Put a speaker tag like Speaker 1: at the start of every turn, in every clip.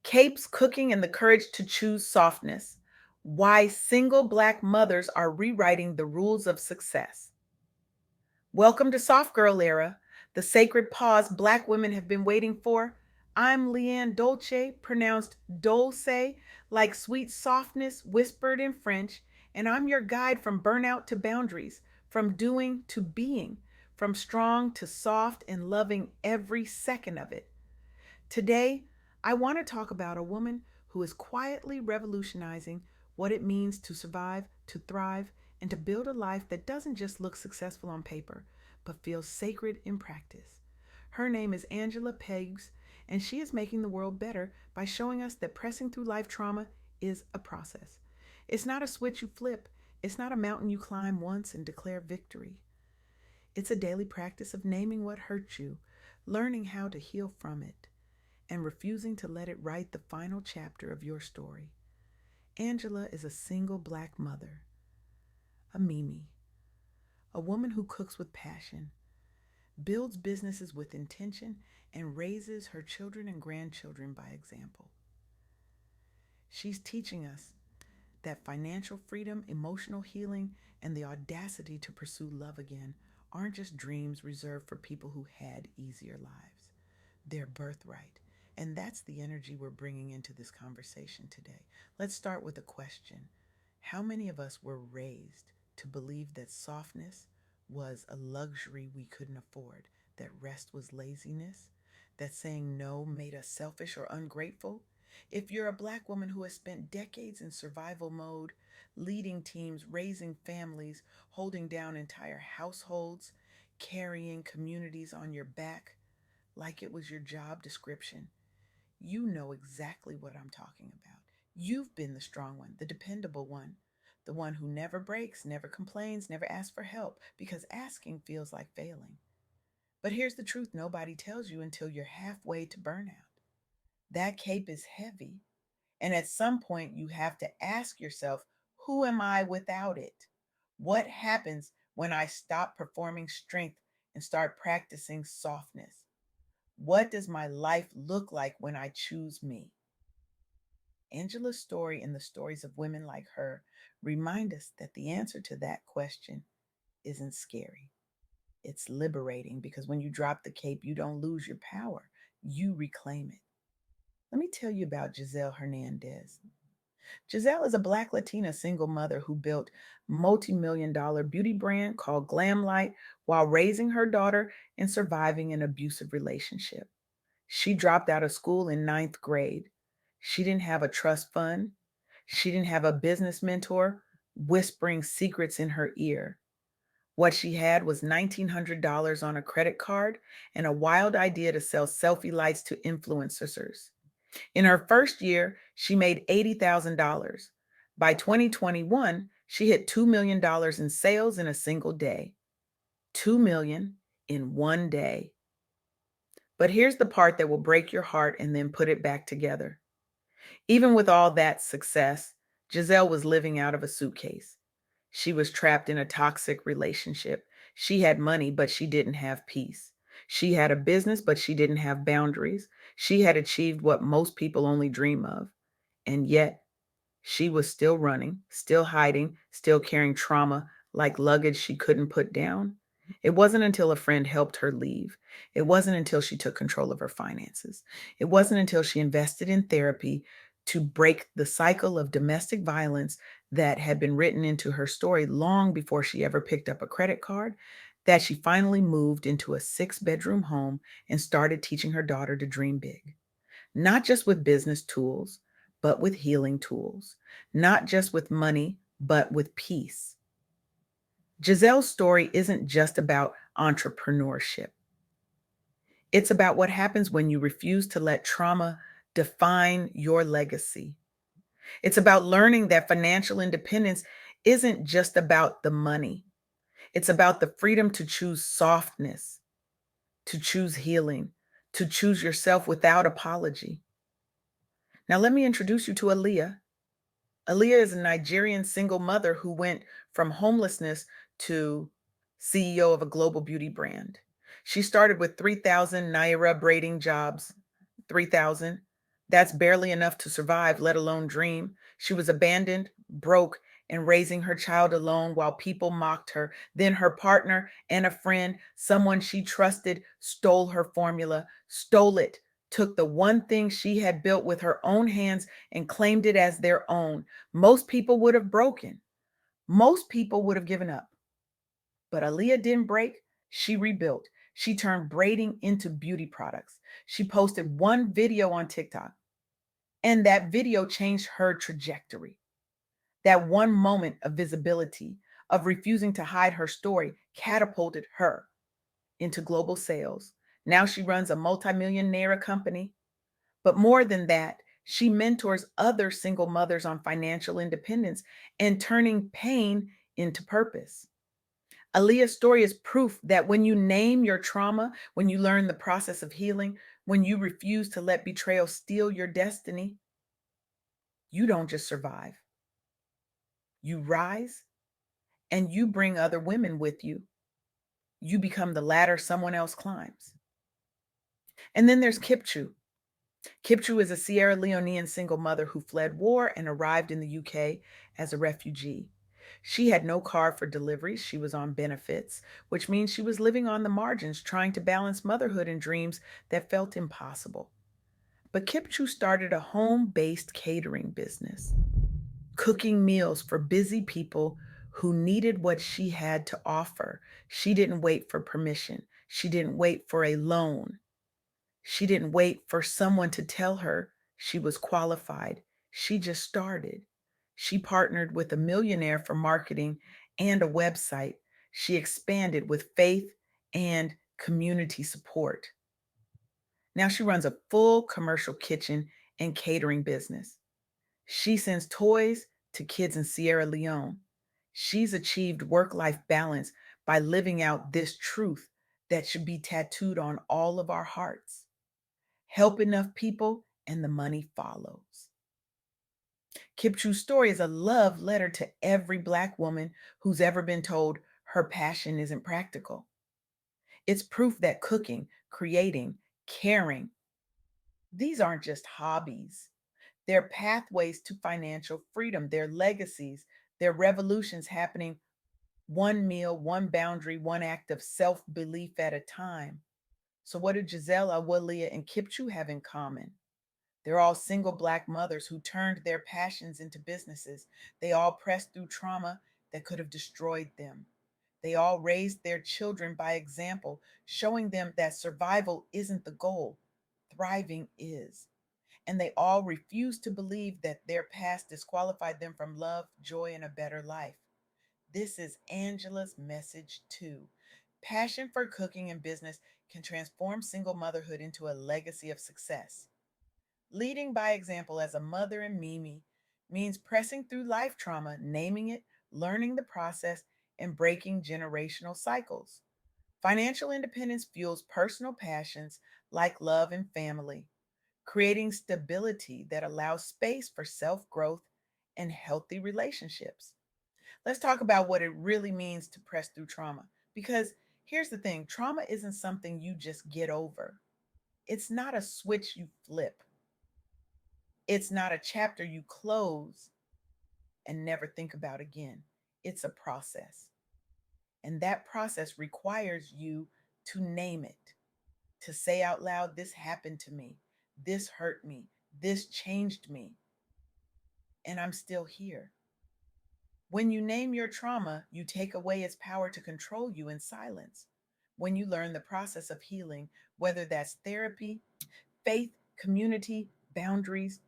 Speaker 1: Capes, cooking, and the courage to choose softness. Why single Black mothers are rewriting the rules of success. Welcome to Soft Girl Era, the sacred pause Black women have been waiting for. I'm LeAnne Dolce, pronounced Dolce, like sweet softness whispered in French, and I'm your guide from burnout to boundaries, from doing to being, from strong to soft and loving every second of it. Today, I want to talk about a woman who is quietly revolutionizing what it means to survive, to thrive, and to build a life that doesn't just look successful on paper, but feels sacred in practice. Her name is Angela Pegues, and she is making the world better by showing us that pressing through life trauma is a process. It's not a switch you flip, it's not a mountain you climb once and declare victory. It's a daily practice of naming what hurt you, learning how to heal from it, and refusing to let it write the final chapter of your story. Angela is a single Black mother, a Mimi, a woman who cooks with passion, builds businesses with intention, and raises her children and grandchildren by example. She's teaching us that financial freedom, emotional healing, and the audacity to pursue love again aren't just dreams reserved for people who had easier lives. They're birthright. And that's the energy we're bringing into this conversation today. Let's start with a question. How many of us were raised to believe that softness was a luxury we couldn't afford, that rest was laziness, that saying no made us selfish or ungrateful? If you're a Black woman who has spent decades in survival mode, leading teams, raising families, holding down entire households, carrying communities on your back like it was your job description, you know exactly what I'm talking about. You've been the strong one, the dependable one, the one who never breaks, never complains, never asks for help because asking feels like failing. But here's the truth nobody tells you until you're halfway to burnout. That cape is heavy. And at some point, you have to ask yourself, who am I without it? What happens when I stop performing strength and start practicing softness? What does my life look like when I choose me? Angela's story and the stories of women like her remind us that the answer to that question isn't scary. It's liberating because when you drop the cape, you don't lose your power, you reclaim it. Let me tell you about Giselle Hernandez. Giselle is a Black Latina single mother who built multi-million dollar beauty brand called Glamlight while raising her daughter and surviving an abusive relationship. She dropped out of school in ninth grade. She didn't have a trust fund. She didn't have a business mentor whispering secrets in her ear. What she had was $1,900 on a credit card and a wild idea to sell selfie lights to influencers. In her first year, she made $80,000. By 2021, she hit $2 million dollars in sales in a single day. 2 million in one day. But here's the part that will break your heart and then put it back together. Even with all that success, Giselle was living out of a suitcase. She was trapped in a toxic relationship. She had money, but she didn't have peace. She had a business, but she didn't have boundaries. She had achieved what most people only dream of. And yet, she was still running, still hiding, still carrying trauma like luggage she couldn't put down. It wasn't until a friend helped her leave. It wasn't until she took control of her finances. It wasn't until she invested in therapy to break the cycle of domestic violence that had been written into her story long before she ever picked up a credit card that she finally moved into a six-bedroom home and started teaching her daughter to dream big, not just with business tools, but with healing tools, not just with money, but with peace. Giselle's story isn't just about entrepreneurship, it's about what happens when you refuse to let trauma define your legacy. It's about learning that financial independence isn't just about the money, it's about the freedom to choose softness, to choose healing, to choose yourself without apology. Now, let me introduce you to Aaliyah. Aaliyah is a Nigerian single mother who went from homelessness to CEO of a global beauty brand. She started with 3,000 Naira braiding jobs, 3,000. That's barely enough to survive, let alone dream. She was abandoned, broke, and raising her child alone while people mocked her. Then her partner and a friend, someone she trusted, stole her formula, stole it, took the one thing she had built with her own hands and claimed it as their own. Most people would have broken. Most people would have given up. But Aaliyah didn't break, she rebuilt. She turned braiding into beauty products. She posted one video on TikTok, and that video changed her trajectory. That one moment of visibility, of refusing to hide her story, catapulted her into global sales. Now she runs a multi-million naira company. But more than that, she mentors other single mothers on financial independence and turning pain into purpose. Aaliyah's story is proof that when you name your trauma, when you learn the process of healing, when you refuse to let betrayal steal your destiny, you don't just survive. You rise and you bring other women with you. You become the ladder someone else climbs. And then there's Kipchu. Kipchu is a Sierra Leonean single mother who fled war and arrived in the UK as a refugee. She had no car for deliveries. She was on benefits, which means she was living on the margins, trying to balance motherhood and dreams that felt impossible. But Kipchu started a home based catering business, cooking meals for busy people who needed what she had to offer. She didn't wait for permission, she didn't wait for a loan. She didn't wait for someone to tell her she was qualified. She just started. She partnered with a millionaire for marketing and a website. She expanded with faith and community support. Now she runs a full commercial kitchen and catering business. She sends toys to kids in Sierra Leone. She's achieved work life balance by living out this truth that should be tattooed on all of our hearts. Help enough people, and the money follows. Kipchu's story is a love letter to every Black woman who's ever been told her passion isn't practical. It's proof that cooking, creating, caring, these aren't just hobbies. They're pathways to financial freedom, they're legacies, they're revolutions happening one meal, one boundary, one act of self belief at a time. So, what do Giselle, Awalia, and Kipchu have in common? They're all single Black mothers who turned their passions into businesses. They all pressed through trauma that could have destroyed them. They all raised their children by example, showing them that survival isn't the goal, thriving is. And they all refused to believe that their past disqualified them from love, joy, and a better life. This is Angela's message too. Passion for cooking and business can transform single motherhood into a legacy of success. Leading by example as a mother in Mimi means pressing through life trauma, naming it, learning the process, and breaking generational cycles. Financial independence fuels personal passions like love and family, creating stability that allows space for self growth and healthy relationships. Let's talk about what it really means to press through trauma. Because here's the thing, trauma isn't something you just get over, it's not a switch you flip. It's not a chapter you close and never think about again. It's a process. And that process requires you to name it, to say out loud, this happened to me, this hurt me, this changed me, and I'm still here. When you name your trauma, you take away its power to control you in silence. When you learn the process of healing, whether that's therapy, faith, community, boundaries,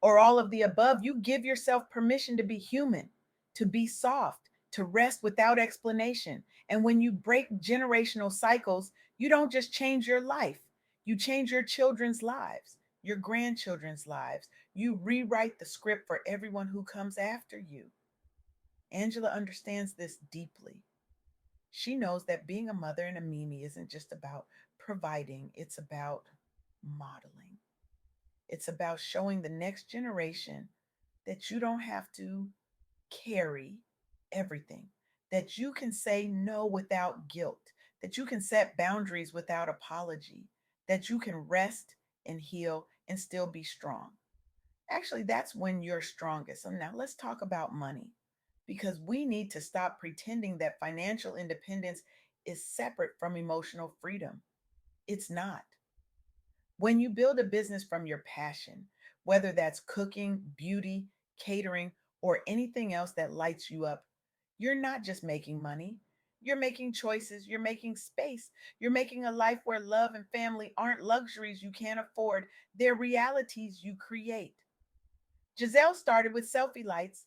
Speaker 1: or all of the above, you give yourself permission to be human, to be soft, to rest without explanation. And when you break generational cycles, you don't just change your life, you change your children's lives, your grandchildren's lives. You rewrite the script for everyone who comes after you. Angela understands this deeply. She knows that being a mother and a Mimi isn't just about providing, it's about modeling. It's about showing the next generation that you don't have to carry everything, that you can say no without guilt, that you can set boundaries without apology, that you can rest and heal and still be strong. Actually, that's when you're strongest. So now let's talk about money because we need to stop pretending that financial independence is separate from emotional freedom. It's not. When you build a business from your passion, whether that's cooking, beauty, catering, or anything else that lights you up, you're not just making money. You're making choices, you're making space, you're making a life where love and family aren't luxuries you can't afford, they're realities you create. Giselle started with selfie lights.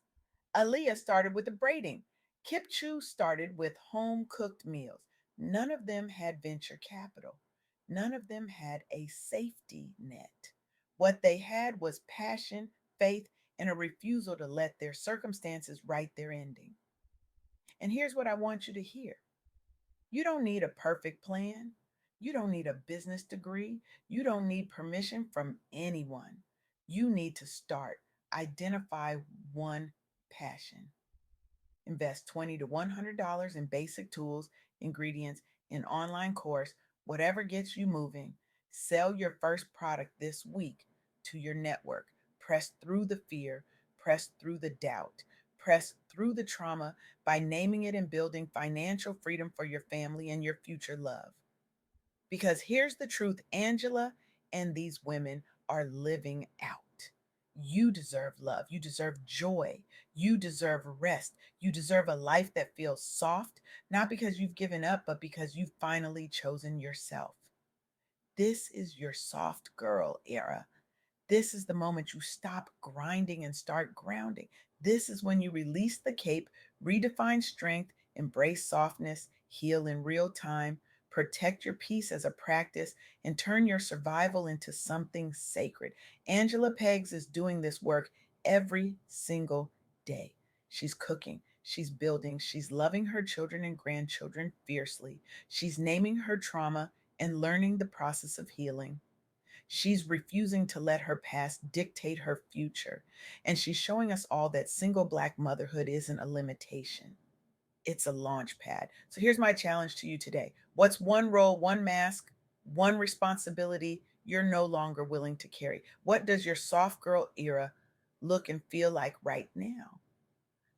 Speaker 1: Aaliyah started with the braiding. Kip Chu started with home cooked meals. None of them had venture capital. None of them had a safety net. What they had was passion, faith, and a refusal to let their circumstances write their ending. And here's what I want you to hear: you don't need a perfect plan. You don't need a business degree. You don't need permission from anyone. You need to start. Identify one passion. Invest $20 to $100 in basic tools, ingredients, an online course, whatever gets you moving. Sell your first product this week to your network. Press through the fear, press through the doubt, press through the trauma by naming it and building financial freedom for your family and your future love. Because here's the truth: Angela and these women are living out. You deserve love. You deserve joy. You deserve rest. You deserve a life that feels soft, not because you've given up, but because you've finally chosen yourself. This is your soft girl era. This is the moment you stop grinding and start grounding. This is when you release the cape, redefine strength, embrace softness, heal in real time, protect your peace as a practice, and turn your survival into something sacred. Angela Pegues is doing this work every single day. She's cooking, she's building, she's loving her children and grandchildren fiercely. She's naming her trauma and learning the process of healing. She's refusing to let her past dictate her future. And she's showing us all that single Black motherhood isn't a limitation, it's a launch pad. So here's my challenge to you today: what's one role, one mask, one responsibility you're no longer willing to carry? What does your soft girl era look and feel like right now?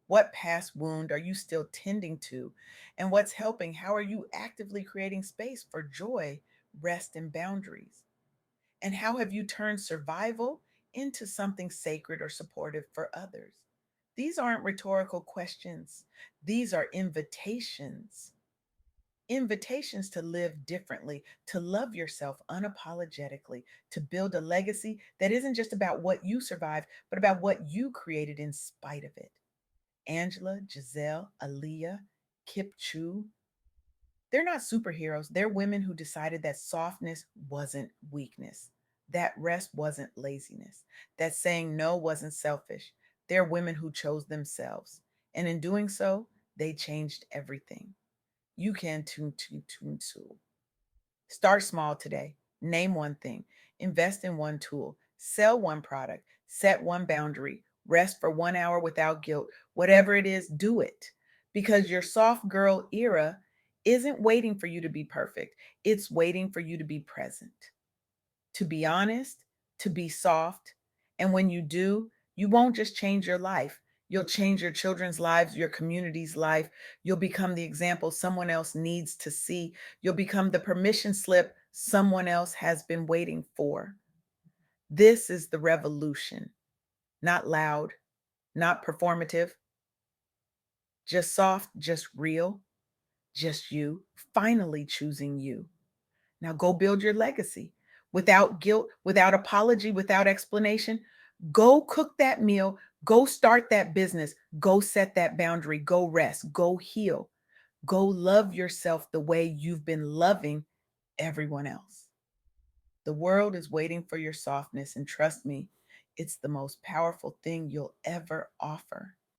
Speaker 1: What past wound are you still tending to? And what's helping? How are you actively creating space for joy, rest, and boundaries? And how have you turned survival into something sacred or supportive for others? These aren't rhetorical questions, these are invitations. Invitations to live differently, to love yourself unapologetically, to build a legacy that isn't just about what you survived, but about what you created in spite of it. Angela, Giselle, Aaliyah, Kip Chu, they're not superheroes. They're women who decided that softness wasn't weakness, that rest wasn't laziness, that saying no wasn't selfish. They're women who chose themselves. And in doing so, they changed everything. You can too. Start small today. Name one thing, invest in one tool, sell one product, set one boundary, rest for 1 hour without guilt. Whatever it is, do it. Because your soft girl era isn't waiting for you to be perfect, it's waiting for you to be present, to be honest, to be soft. And when you do, you won't just change your life. You'll change your children's lives, your community's life. You'll become the example someone else needs to see. You'll become the permission slip someone else has been waiting for. This is the revolution, not loud, not performative, just soft, just real, just you, finally choosing you. Now go build your legacy without guilt, without apology, without explanation. Go cook that meal. Go start that business. Go set that boundary. Go rest. Go heal. Go love yourself the way you've been loving everyone else. The world is waiting for your softness, and trust me, it's the most powerful thing you'll ever offer.